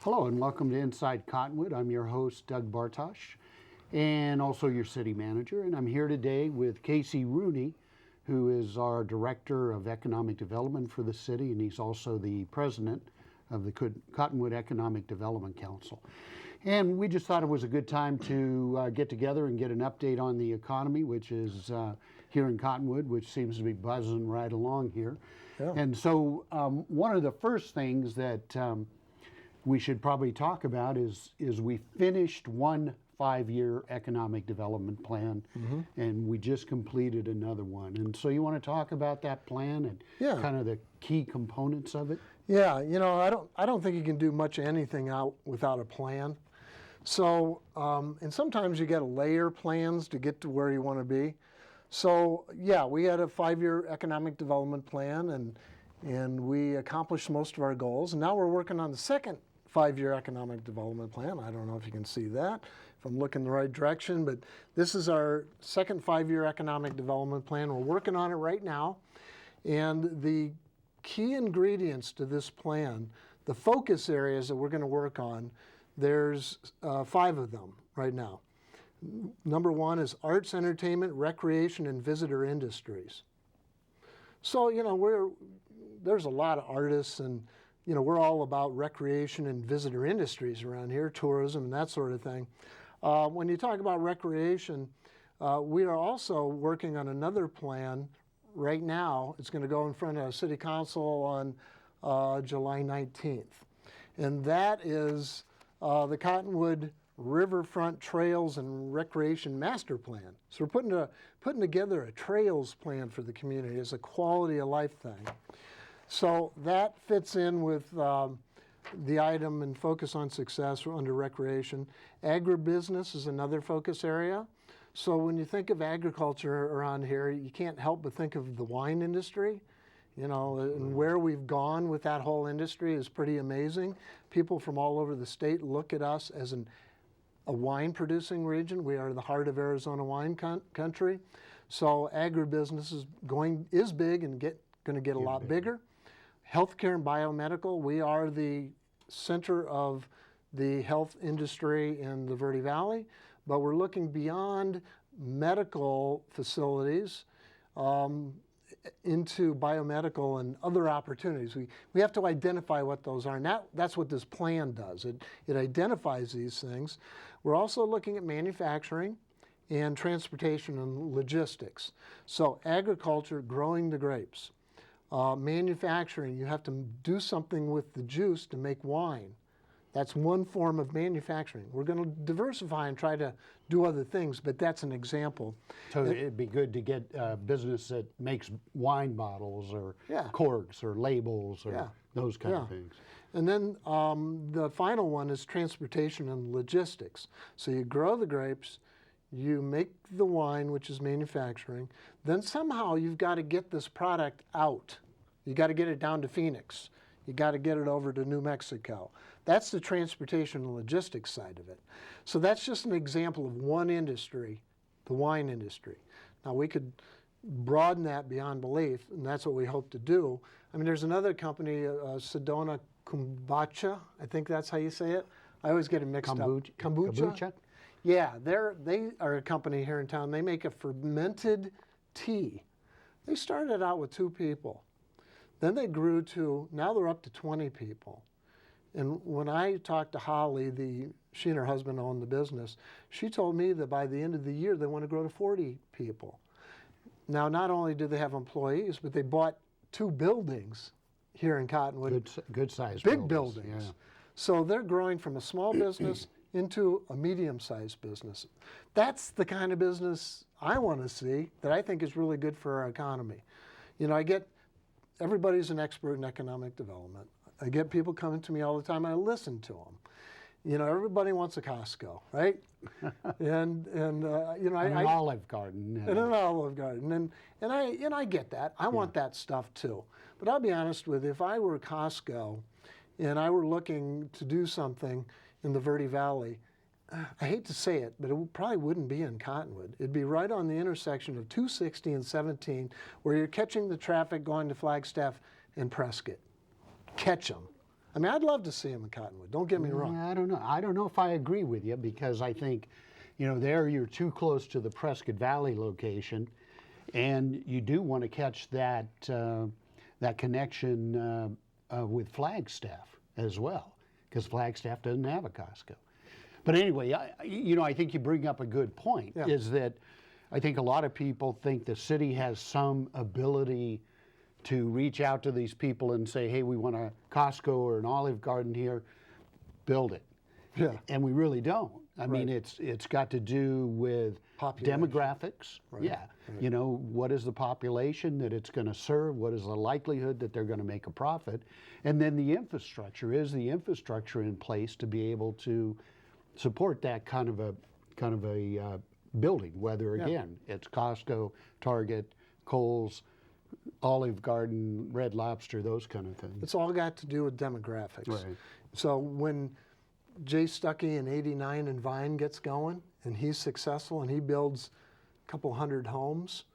Hello and welcome to Inside Cottonwood. I'm your host, Doug Bartosh, and also your city manager. And I'm here today with Casey Rooney, who is our Director of Economic Development for the city, and he's also the President of the Cottonwood Economic Development Council. And we just thought it was a good time to get together and get an update on the economy, which is here in Cottonwood, which seems to be buzzing right along here. Yeah. And so one of the first things that we should probably talk about is we finished one 5-year economic development plan, and we just completed another one. And so you want to talk about that plan and kind of the key components of it? Yeah, you know, I don't think you can do much of anything out without a plan. So, and sometimes you got to layer plans to get to where you want to be. So, yeah, we had a 5-year economic development plan, and we accomplished most of our goals. And now we're working on the second 5-year economic development plan. I don't know if you can see that, if I'm looking the right direction, but this is our second 5-year economic development plan. We're working on it right now. And the key ingredients to this plan, the focus areas that we're going to work on, there's 5 of them right now. Number 1 is arts, entertainment, recreation, and visitor industries. So, you know, there's a lot of artists, and you know, we're all about recreation and visitor industries around here, tourism and that sort of thing. When you talk about recreation, we are also working on another plan right now. It's going to go in front of City Council on July 19th. And that is the Cottonwood Riverfront Trails and Recreation Master Plan. So we're putting together a trails plan for the community as a quality of life thing. So that fits in with the item and focus on success under recreation. Agribusiness is another focus area. So when you think of agriculture around here, you can't help but think of the wine industry. You know, and where we've gone with that whole industry is pretty amazing. People from all over the state look at us as a wine producing region. We are the heart of Arizona wine country. So agribusiness is big and going to get a lot bigger. Healthcare and biomedical, we are the center of the health industry in the Verde Valley, but we're looking beyond medical facilities into biomedical and other opportunities. We have to identify what those are, and that's what this plan does. It identifies these things. We're also looking at manufacturing and transportation and logistics. So agriculture, growing the grapes. Manufacturing, you have to do something with the juice to make wine. That's one form of manufacturing. We're going to diversify and try to do other things, but that's an example. So it'd be good to get a business that makes wine bottles or corks or labels or those kind of things. And then the final one is transportation and logistics. So you grow the grapes, you make the wine, which is manufacturing, then somehow you've got to get this product out. You got to get it down to Phoenix. You got to get it over to New Mexico. That's the transportation and logistics side of it. So that's just an example of one industry, the wine industry. Now we could broaden that beyond belief, and that's what we hope to do. I mean, there's another company, Sedona Kombucha, I think that's how you say it. I always get it mixed up. Kombucha? Yeah, they are a company here in town. They make a fermented tea. They started out with 2 people. Then they grew to, now they're up to 20 people. And when I talked to Holly, she and her husband own the business, she told me that by the end of the year, they want to grow to 40 people. Now, not only do they have employees, but they bought 2 buildings here in Cottonwood. Good size big buildings. Yeah. So they're growing from a small business into a medium-sized business. That's the kind of business I want to see that I think is really good for our economy. You know, everybody's an expert in economic development. I get people coming to me all the time, I listen to them. You know, everybody wants a Costco, right? and you know, an Olive Garden. And an Olive Garden. And I get that. I want that stuff too. But I'll be honest with you, if I were Costco and I were looking to do something in the Verde Valley, I hate to say it, but it probably wouldn't be in Cottonwood. It'd be right on the intersection of 260 and 17, where you're catching the traffic going to Flagstaff and Prescott. Catch them. I mean, I'd love to see them in Cottonwood. Don't get me wrong. I don't know. I don't know if I agree with you because I think, there you're too close to the Prescott Valley location, and you do want to catch that that connection with Flagstaff as well, because Flagstaff doesn't have a Costco. But anyway, I think you bring up a good point. Yeah. Is that I think a lot of people think the city has some ability to reach out to these people and say, hey, we want a Costco or an Olive Garden here, build it. Yeah. And we really don't. I mean, Right. it's got to do with Population. demographics. Right. Yeah. What is the population that it's going to serve? What is the likelihood that they're going to make a profit? And then the infrastructure. Is the infrastructure in place to be able to support that kind of a building, whether, again, it's Costco, Target, Kohl's, Olive Garden, Red Lobster, those kind of things. It's all got to do with demographics. Right. So when Jay Stuckey in 89 and Vine gets going and he's successful and he builds a couple hundred homes,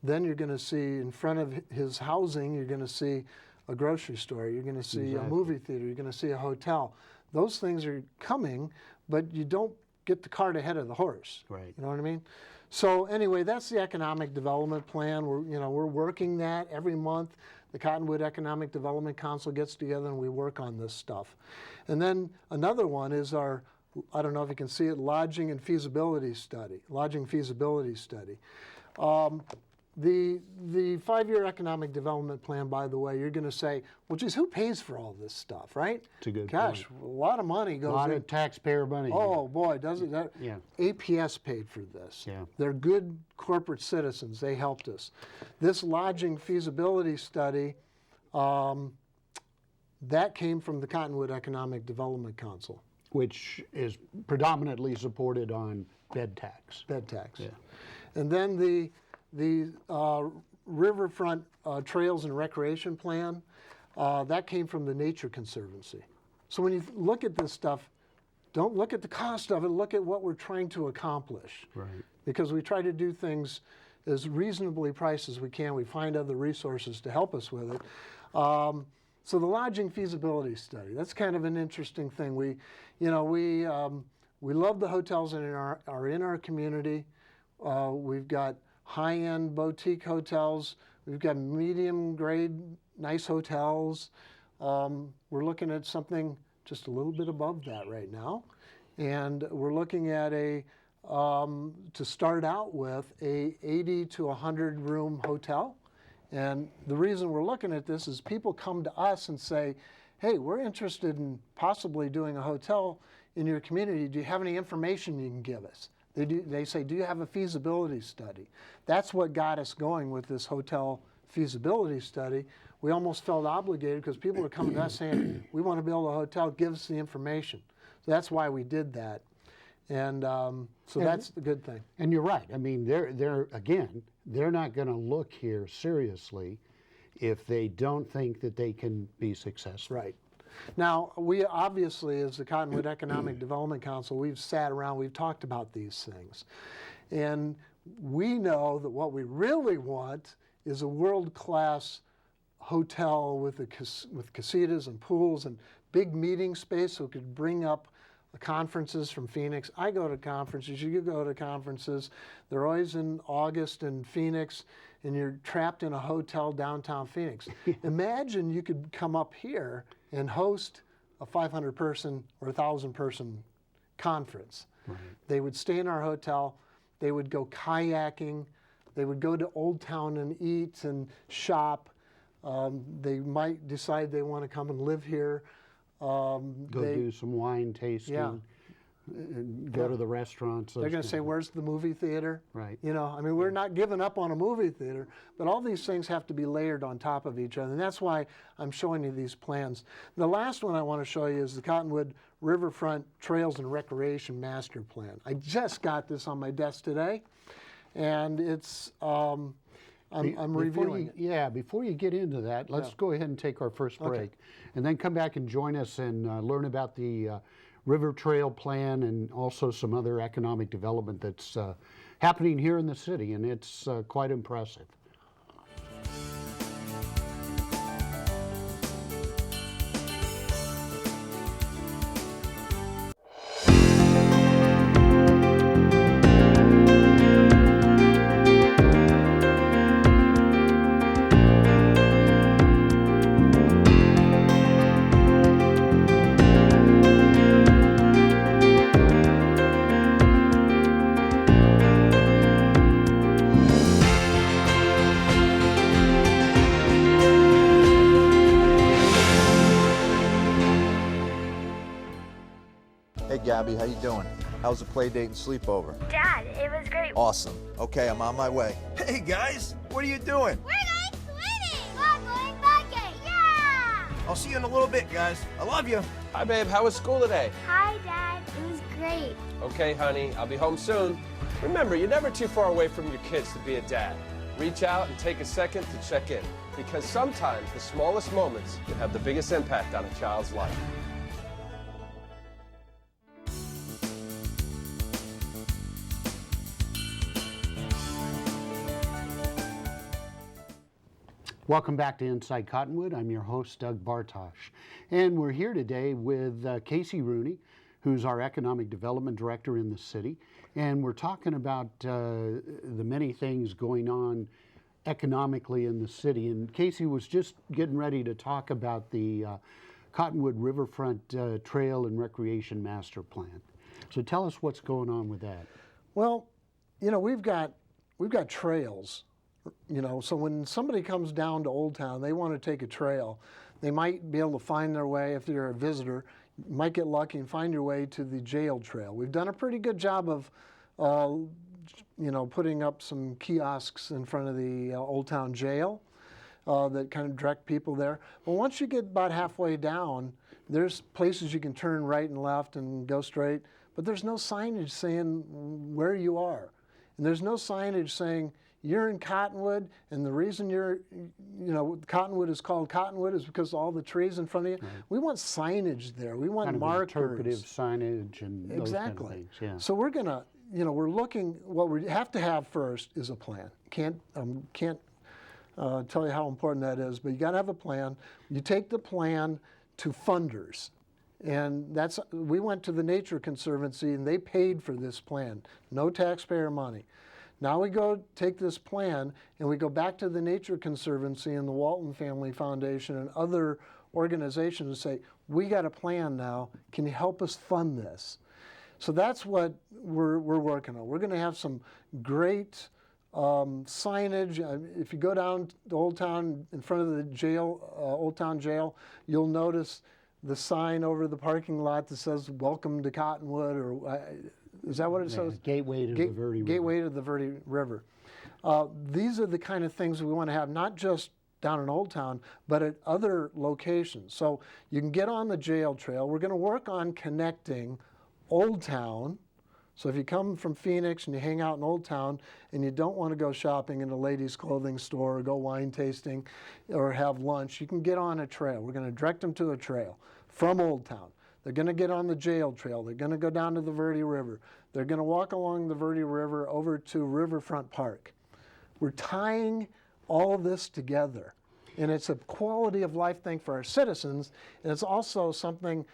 then you're going to see in front of his housing, you're going to see a grocery store, you're going to see a movie theater, you're going to see a hotel. Those things are coming, but you don't get the cart ahead of the horse. Right. You know what I mean? So anyway, that's the economic development plan. We're working that every month. The Cottonwood Economic Development Council gets together and we work on this stuff. And then another one is our, I don't know if you can see it, lodging feasibility study. The 5-year economic development plan, by the way, you're going to say, well, geez, who pays for all this stuff, right? It's a good Gosh, point. a lot of money goes A lot in. of taxpayer money. Oh boy, does it? That, Yeah. APS paid for this. Yeah. They're good corporate citizens. They helped us. This lodging feasibility study, that came from the Cottonwood Economic Development Council. Which is predominantly supported on bed tax. Bed tax. Yeah. And then the Riverfront Trails and Recreation Plan, that came from the Nature Conservancy. So when you look at this stuff, don't look at the cost of it, look at what we're trying to accomplish. Right. Because we try to do things as reasonably priced as we can. We find other resources to help us with it. So the lodging feasibility study, that's kind of an interesting thing. We love the hotels that are in our community. We've got high-end boutique hotels. We've got medium-grade, nice hotels. We're looking at something just a little bit above that right now. And we're looking at to start out with, a 80 to 100 room hotel. And the reason we're looking at this is people come to us and say, hey, we're interested in possibly doing a hotel in your community. Do you have any information you can give us? They say, do you have a feasibility study? That's what got us going with this hotel feasibility study. We almost felt obligated because people are coming to us saying, we want to build a hotel, give us the information. So that's why we did that. And so that's the good thing. And you're right. I mean, they're not going to look here seriously if they don't think that they can be successful. Right. Now, we obviously, as the Cottonwood Economic Development Council, we've sat around, we've talked about these things. And we know that what we really want is a world-class hotel with casitas and pools and big meeting space so it could bring up conferences from Phoenix. I go to conferences, you go to conferences. They're always in August in Phoenix, and you're trapped in a hotel downtown Phoenix. Imagine you could come up here and host a 500-person or 1,000-person conference. Right. They would stay in our hotel. They would go kayaking. They would go to Old Town and eat and shop. They might decide they want to come and live here. Do some wine tasting. Yeah. And go to the restaurants. They're going to say, where's the movie theater? Right. I mean, we're not giving up on a movie theater, but all these things have to be layered on top of each other. And that's why I'm showing you these plans. The last one I want to show you is the Cottonwood Riverfront Trails and Recreation Master Plan. I just got this on my desk today, and it's, I'm reviewing it. Yeah, before you get into that, let's go ahead and take our first break, and then come back and join us and learn about the River Trail Plan and also some other economic development that's happening here in the city, and it's quite impressive. Abby. How you doing? How's the play date and sleepover? Dad, it was great. Awesome. Okay, I'm on my way. Hey, guys. What are you doing? We're going swimming. We're going biking. Yeah! I'll see you in a little bit, guys. I love you. Hi, babe. How was school today? Hi, Dad. It was great. Okay, honey. I'll be home soon. Remember, you're never too far away from your kids to be a dad. Reach out and take a second to check in, because sometimes the smallest moments can have the biggest impact on a child's life. Welcome back to Inside Cottonwood. I'm your host, Doug Bartosh. And we're here today with Casey Rooney, who's our Economic Development Director in the city. And we're talking about the many things going on economically in the city. And Casey was just getting ready to talk about the Cottonwood Riverfront Trail and Recreation Master Plan. So tell us what's going on with that. Well, you know, we've got trails. You know, so when somebody comes down to Old Town, they want to take a trail. They might be able to find their way, if you're a visitor, you might get lucky and find your way to the jail trail. We've done a pretty good job of, you know, putting up some kiosks in front of the Old Town jail that kind of direct people there. But once you get about halfway down, there's places you can turn right and left and go straight, but there's no signage saying where you are. And there's no signage saying, you're in Cottonwood, and the reason you know, Cottonwood is called Cottonwood is because of all the trees in front of you. Right. We want signage there. We want kind of markers. Interpretive signage and those kind of things. Yeah. So we're gonna, you know, we're looking. What we have to have first is a plan. Can't tell you how important that is, but you got to have a plan. You take the plan to funders. And we went to the Nature Conservancy and they paid for this plan. No taxpayer money. Now we go take this plan and we go back to the Nature Conservancy and the Walton Family Foundation and other organizations and say, we got a plan now, can you help us fund this? So that's what we're working on. We're going to have some great signage. If you go down to Old Town, in front of the jail, Old Town Jail, you'll notice the sign over the parking lot that says, welcome to Cottonwood, or is that what it says? Gateway to the Verde River. Gateway to the Verde River. These are the kind of things we want to have, not just down in Old Town, but at other locations. So you can get on the jail trail. We're going to work on connecting Old Town. So if you come from Phoenix and you hang out in Old Town and you don't want to go shopping in a ladies' clothing store or go wine tasting or have lunch, you can get on a trail. We're going to direct them to a trail from Old Town. They're going to get on the jail trail. They're going to go down to the Verde River. They're going to walk along the Verde River over to Riverfront Park. We're tying all of this together. And it's a quality of life thing for our citizens, and it's also something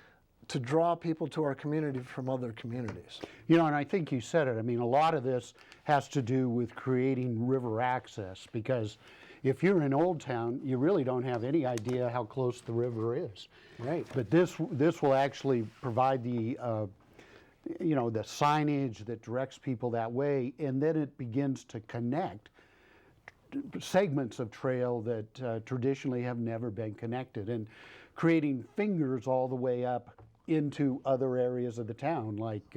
to draw people to our community from other communities. You know, and I think you said it. I mean, a lot of this has to do with creating river access, because if you're in Old Town, you really don't have any idea how close the river is. Right. But this will actually provide the, you know, the signage that directs people that way, and then it begins to connect segments of trail that traditionally have never been connected, and creating fingers all the way up into other areas of the town, like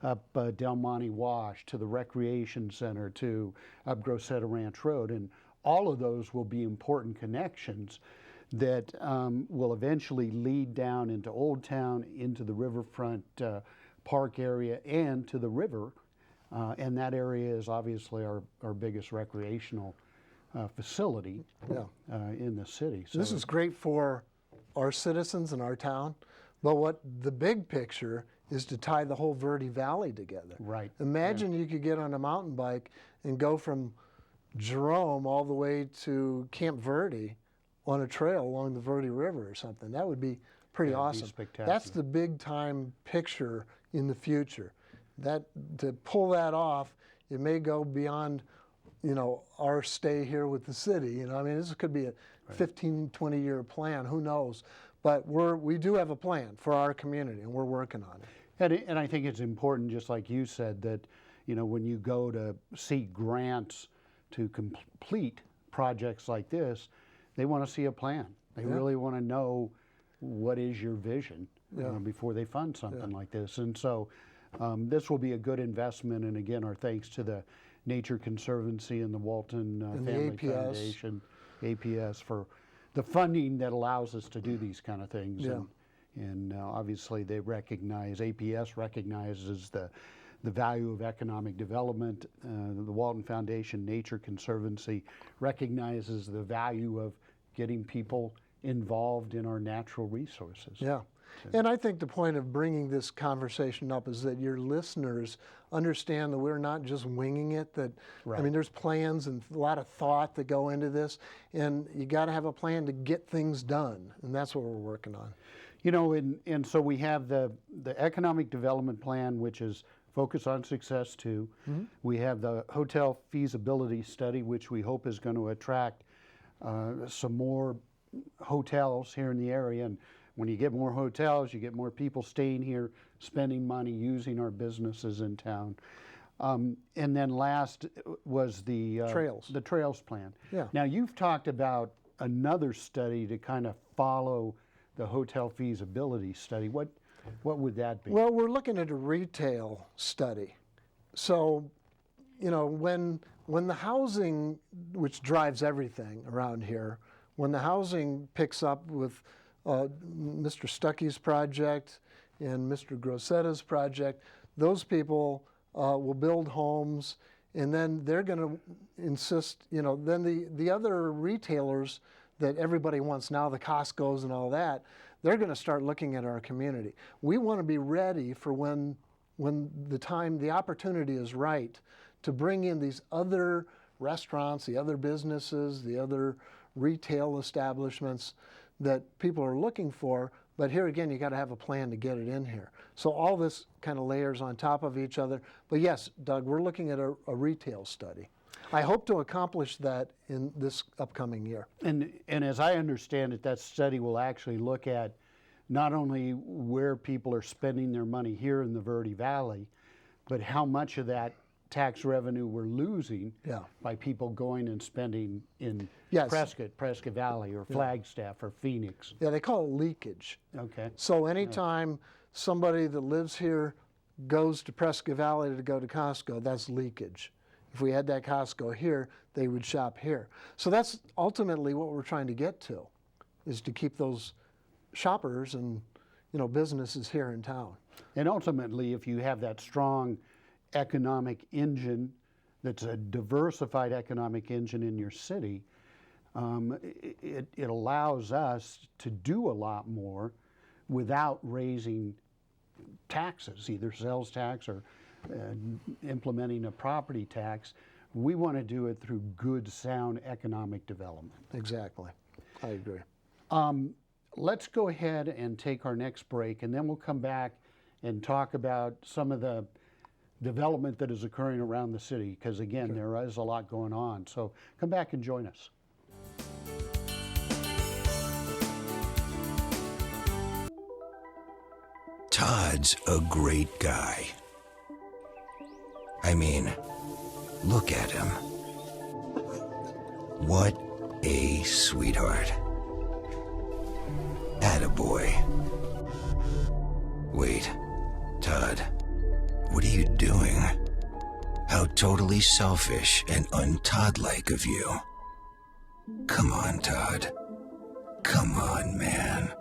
up Del Monte Wash to the Recreation Center to up Grosseto Ranch Road. And all of those will be important connections that will eventually lead down into Old Town, into the Riverfront Park area, and to the river. And that area is obviously our biggest recreational facility in the city. So this is great for our citizens in our town, but what the big picture is to tie the whole Verde Valley together. Right. Imagine you could get on a mountain bike and go from Jerome all the way to Camp Verde on a trail along the Verde River or something. That would be pretty awesome. Be spectacular. That's the big time picture in the future. That to pull that off, it may go beyond, you know, our stay here with the city. You know, I mean, this could be a 15, 20-year plan. Who knows? But we do have a plan for our community, and we're working on it. And I think it's important, just like you said, that, you know, when you go to seek grants to complete projects like this, they want to see a plan. They really want to know what is your vision before they fund something like this. And so this will be a good investment. And again, our thanks to the Nature Conservancy and the Walton And the Family APS. Foundation, APS, for the funding that allows us to do these kind of things. Yeah. And obviously they recognize, APS recognizes the value of economic development. The Walton Foundation Nature Conservancy recognizes the value of getting people involved in our natural resources. Yeah. And I think the point of bringing this conversation up is that your listeners understand that we're not just winging it, that, I mean, there's plans and a lot of thought that go into this, and you got to have a plan to get things done, and that's what we're working on. You know, and so we have the economic development plan, which is focus on success too. We have the hotel feasibility study, which we hope is going to attract some more hotels here in the area. And when you get more hotels, you get more people staying here, spending money, using our businesses in town. And then last was the Trails. The trails plan. Yeah. Now you've talked about another study to kind of follow the hotel feasibility study. What would that be? Well, we're looking at a retail study. So, you know, when the housing, which drives everything around here, when the housing picks up with Mr. Stuckey's project and Mr. Grossetta's project, those people will build homes, and then they're going to insist, you know, then the other retailers that everybody wants now, the Costco's and all that, they're going to start looking at our community. We want to be ready for when the opportunity is right to bring in these other restaurants, the other businesses, the other retail establishments that people are looking for. But here again, you got to have a plan to get it in here. So all this kind of layers on top of each other. But yes, Doug, we're looking at a retail study. I hope to accomplish that in this upcoming year. And as I understand it, that study will actually look at not only where people are spending their money here in the Verde Valley, but how much of that tax revenue we're losing by people going and spending in Prescott Valley or Flagstaff or Phoenix. Yeah, they call it leakage. Okay. So anytime somebody that lives here goes to Prescott Valley to go to Costco, that's leakage. If we had that Costco here, they would shop here. So that's ultimately what we're trying to get to, is to keep those shoppers and, you know, businesses here in town. And ultimately, if you have that strong economic engine, that's a diversified economic engine in your city, it allows us to do a lot more without raising taxes, either sales tax or implementing a property tax. We want to do it through good, sound economic development. Exactly. I agree. Let's go ahead and take our next break, and then we'll come back and talk about some of the development that is occurring around the city, because again, there is a lot going on. So come back and join us. Todd's a great guy. I mean, look at him. What a sweetheart. Attaboy. Wait, Todd, what are you doing? How totally selfish and un-Todd-like of you. Come on, Todd. Come on, man.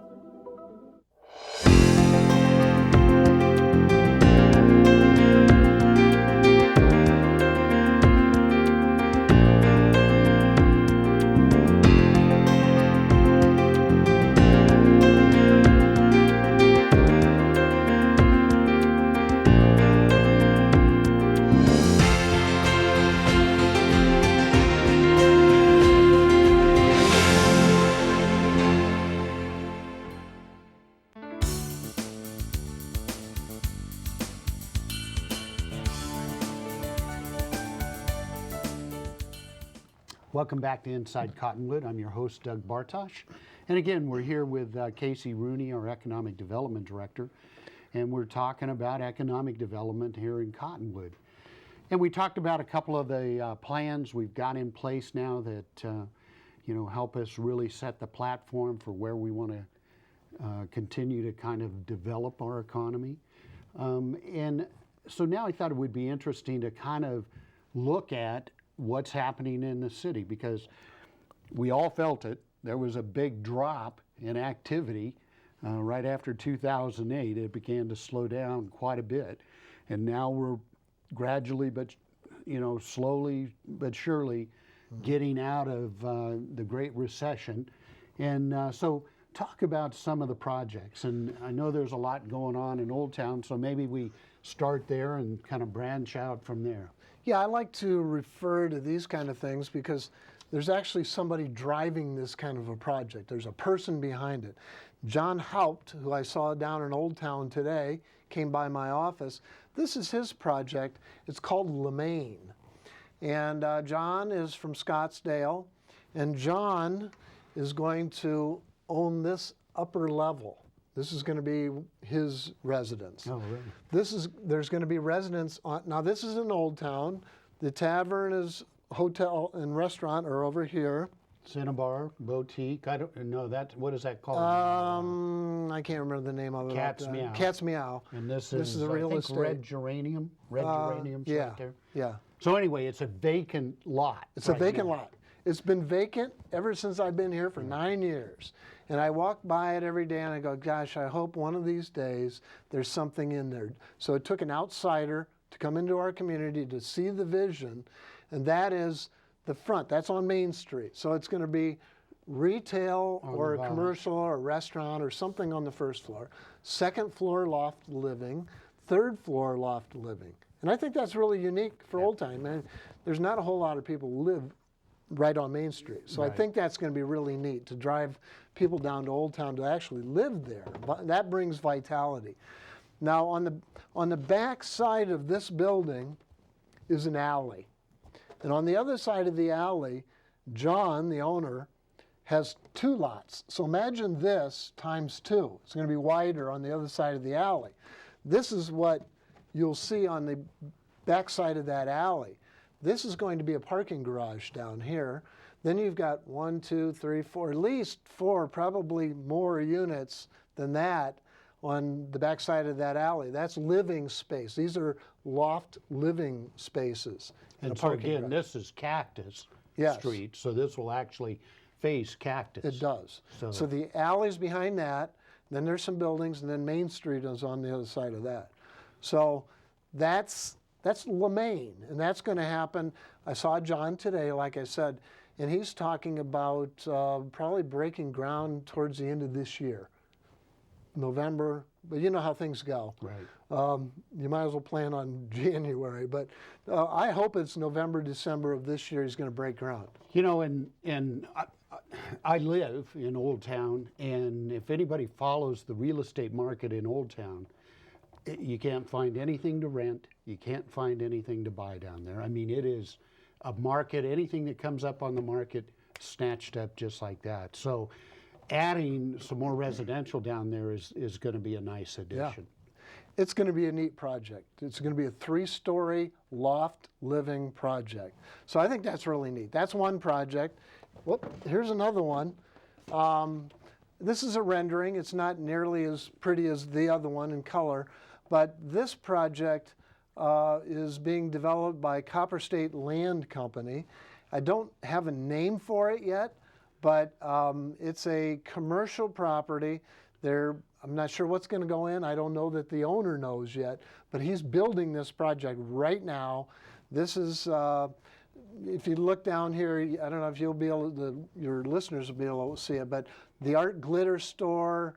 Welcome back to Inside Cottonwood. I'm your host, Doug Bartosh. And again, we're here with Casey Rooney, our Economic Development Director, and we're talking about economic development here in Cottonwood. And we talked about a couple of the plans we've got in place now that help us really set the platform for where we want to continue to kind of develop our economy. And so now I thought it would be interesting to kind of look at what's happening in the city, because we all felt it. There was a big drop in activity right after 2008. It began to slow down quite a bit, and now we're gradually, but slowly but surely, getting out of the Great Recession. And so talk about some of the projects. And I know there's a lot going on in Old Town, so maybe we start there and kind of branch out from there. Yeah, I like to refer to these kind of things because there's actually somebody driving this kind of a project. There's a person behind it. John Haupt, who I saw down in Old Town today, came by my office. This is his project. It's called Lemaine. And John is from Scottsdale, and John is going to own this upper level. This is going to be his residence. Oh, really? There's going to be residents on, now this is in Old Town. The tavern is hotel and restaurant are over here. Cinnabar, Boutique, I don't know, what is that called? I can't remember the name of it. Cat's Meow. Cat's Meow. And this is a real I think estate. Red Geranium's Yeah, right there. yeah. So anyway, it's a vacant lot. It's a right vacant now. lot. It's been vacant ever since I've been here for 9 years. And I walk by it every day and I go, gosh, I hope one of these days there's something in there. So it took an outsider to come into our community to see the vision, and that is the front. That's on Main Street. So it's going to be retail or a commercial or a restaurant or something on the first floor. Second floor loft living, third floor loft living. And I think that's really unique for Old Town. Man, there's not a whole lot of people who live right on Main Street. So I think that's going to be really neat to drive people down to Old Town to actually live there. But that brings vitality. Now on the back side of this building is an alley. And on the other side of the alley, John, the owner, has 2 lots. So imagine this times 2. It's going to be wider on the other side of the alley. This is what you'll see on the back side of that alley. This is going to be a parking garage down here. Then you've got 1, 2, 3, 4, at least 4, probably more units than that on the back side of that alley. That's living space. These are loft living spaces. And so again, this is Cactus Street, so this will actually face Cactus. It does. So the alley's behind that, then there's some buildings, and then Main Street is on the other side of that. So that's Lemaine, and that's going to happen. I saw John today, like I said, and he's talking about probably breaking ground towards the end of this year, November. But you know how things go. Right. You might as well plan on January, but I hope it's November, December of this year he's going to break ground. You know, and I live in Old Town, and if anybody follows the real estate market in Old Town, you can't find anything to rent. You can't find anything to buy down there. I mean, it is a market. Anything that comes up on the market, snatched up just like that. So adding some more residential down there is going to be a nice addition. It's going to be a neat project. It's going to be a 3-story loft living project. So I think that's really neat. That's one project. Whoop, here's another one. This is a rendering. It's not nearly as pretty as the other one in color, but this project is being developed by Copper State Land Company. I don't have a name for it yet, but it's a commercial property. I'm not sure what's going to go in. I don't know that the owner knows yet, but he's building this project right now. This is, if you look down here, I don't know if you'll be able to, your listeners will be able to see it, but the Art Glitter store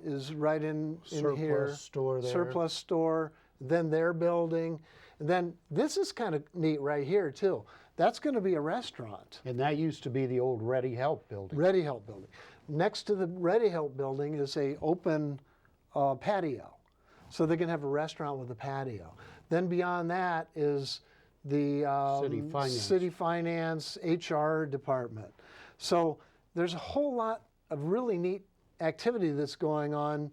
is right in here. Surplus store there. Surplus store. Then their building. And then this is kind of neat right here too. That's going to be a restaurant. And that used to be the old Ready Help building. Ready Help building. Next to the Ready Help building is a open patio. So they can have a restaurant with a patio. Then beyond that is the City Finance HR department. So there's a whole lot of really neat activity that's going on,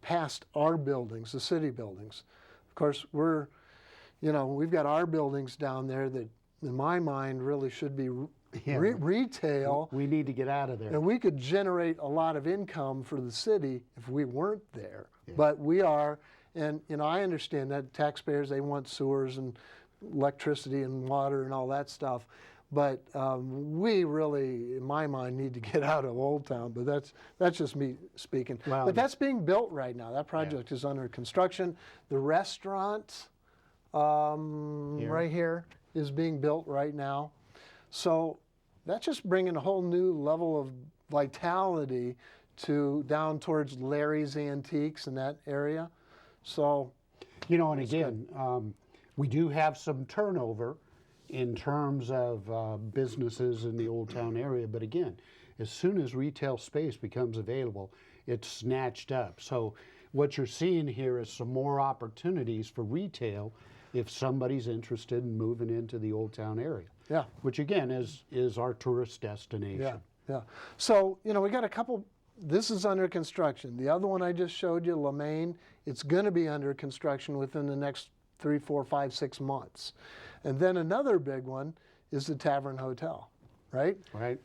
past our buildings, the city buildings. Of course, we've got our buildings down there that in my mind, really should be Yeah. retail. We need to get out of there. And we could generate a lot of income for the city if we weren't there. But we are, and I understand that taxpayers, they want sewers and electricity and water and all that stuff. But we really, in my mind, need to get out of Old Town. But that's just me speaking. Wow. But that's being built right now. That project is under construction. The restaurant right here is being built right now. So that's just bringing a whole new level of vitality to down towards Larry's Antiques in that area. So, And again, we do have some turnover in terms of businesses in the Old Town area. But again, as soon as retail space becomes available, it's snatched up. So what you're seeing here is some more opportunities for retail if somebody's interested in moving into the Old Town area. yeah. Which again is our tourist destination. Yeah, yeah. So, we got a couple, this is under construction. The other one I just showed you, LeMaine, it's going to be under construction within the next 3, 4, 5, 6 months. And then another big one is the Tavern Hotel, right? Right.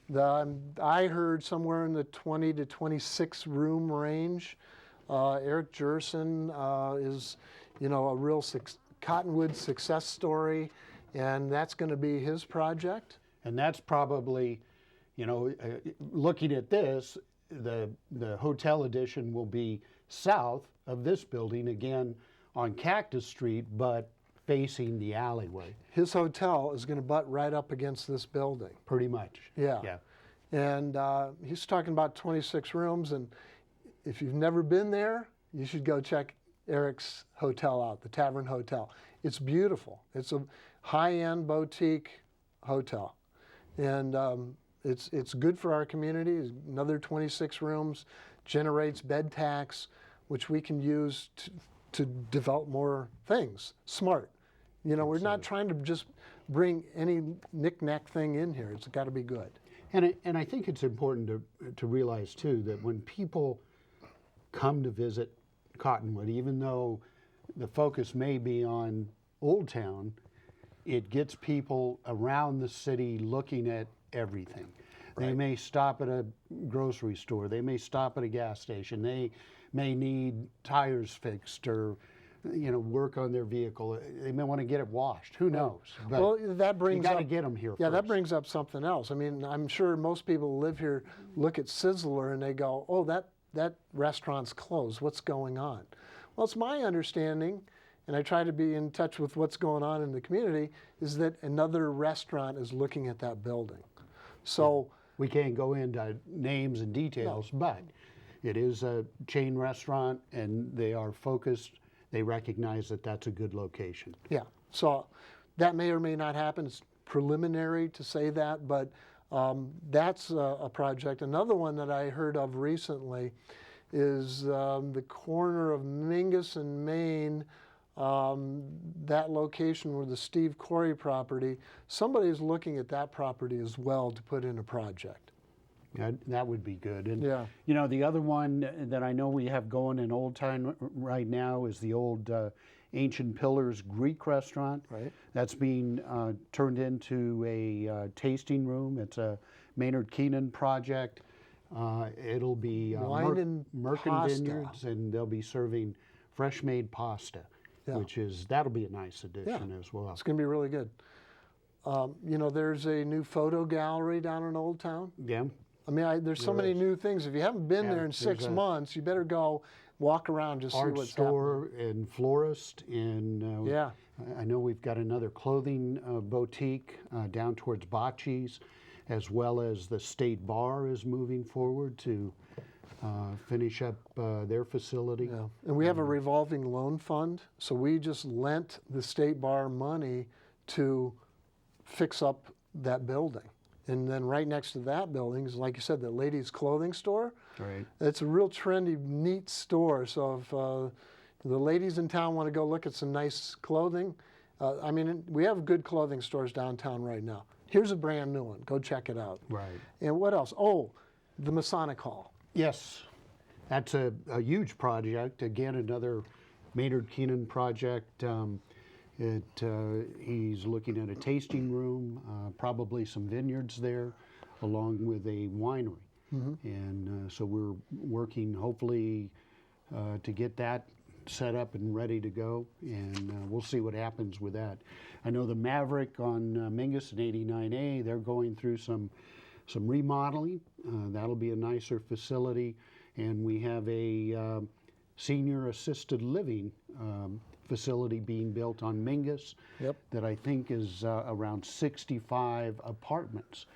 I heard somewhere in the 20 to 26 room range. Eric Jerson is, a real Cottonwood success story, and that's going to be his project. And that's probably, looking at this, the hotel addition will be south of this building, again on Cactus Street, but facing the alleyway. His hotel is going to butt right up against this building. Pretty much. Yeah. Yeah. And he's talking about 26 rooms, and if you've never been there, you should go check Eric's hotel out, the Tavern Hotel. It's beautiful. It's a high-end boutique hotel, and it's good for our community. It's another 26 rooms, generates bed tax, which we can use to develop more things. Smart. We're not trying to just bring any knick-knack thing in here. It's got to be good. And I think it's important to realize too that when people come to visit Cottonwood, even though the focus may be on Old Town, it gets people around the city looking at everything. They may stop at a grocery store, they may stop at a gas station, they may need tires fixed or work on their vehicle. They may want to get it washed. Who knows? But well, that brings you got to up, get them here yeah, first. that brings up something else. I mean, I'm sure most people who live here look at Sizzler and they go, "Oh, that restaurant's closed. What's going on?" Well, it's my understanding, and I try to be in touch with what's going on in the community, is that another restaurant is looking at that building. So we can't go into names and details, but it is a chain restaurant, and they are focused. They recognize that that's a good location. yeah, so that may or may not happen. It's preliminary to say that, but that's a project. Another one that I heard of recently is the corner of Mingus and Main, that location where the Steve Corey property. Somebody's looking at that property as well to put in a project. That would be good. And Yeah. the other one that I know we have going in Old Town right now is the old Ancient Pillars Greek restaurant. Right. That's being turned into a tasting room. It's a Maynard Keenan project. It'll be Wine and Merkin pasta. Vineyards, and they'll be serving fresh made pasta, Yeah. that'll be a nice addition as well. It's going to be really good. There's a new photo gallery down in Old Town. Yeah. I mean, there's so many new things. If you haven't been there in there's 6 a months, you better go walk around, just see Art what's store and florist, and Yeah. I know we've got another clothing boutique down towards Bocce's, as well as the State Bar is moving forward to finish up their facility. Yeah. And we have a revolving loan fund, so we just lent the State Bar money to fix up that building. And then right next to that building is, like you said, the ladies' clothing store. Right. It's a real trendy, neat store. So if the ladies in town want to go look at some nice clothing, we have good clothing stores downtown right now. Here's a brand new one. Go check it out. Right. And what else? Oh, the Masonic Hall. Yes, that's a huge project. Again, another Maynard Keenan project. He's looking at a tasting room, probably some vineyards there, along with a winery. And so we're working hopefully to get that set up and ready to go, and we'll see what happens with that. I know the Maverick on Mingus and 89A, they're going through some remodeling. That'll be a nicer facility, and we have a senior assisted living facility being built on Mingus. Yep. That I think is around 65 apartments,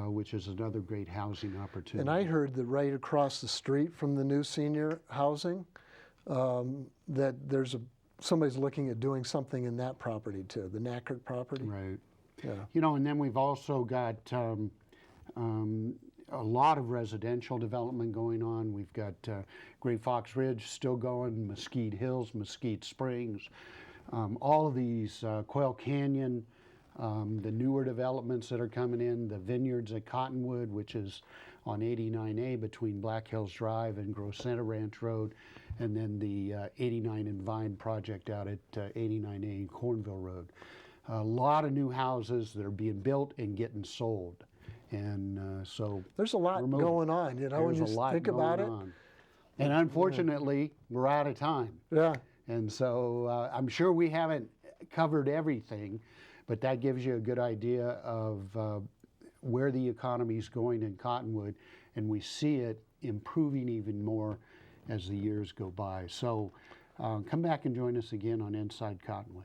which is another great housing opportunity. And I heard that right across the street from the new senior housing, that somebody's looking at doing something in that property too, the Knackert property. Right. Yeah. You know, and then we've also got a lot of residential development going on. We've got Great Fox Ridge still going, Mesquite Hills, Mesquite Springs, all of these, Quail Canyon, the newer developments that are coming in, the vineyards at Cottonwood, which is on 89A between Black Hills Drive and Groscenta Ranch Road, and then the 89 and Vine project out at 89A and Cornville Road. A lot of new houses that are being built and getting sold. And so There's a lot we're moving. going on, you know, when There's you a lot think about it. going on. And unfortunately, we're out of time. Yeah. And so I'm sure we haven't covered everything, but that gives you a good idea of where the economy is going in Cottonwood, and we see it improving even more as the years go by. So come back and join us again on Inside Cottonwood.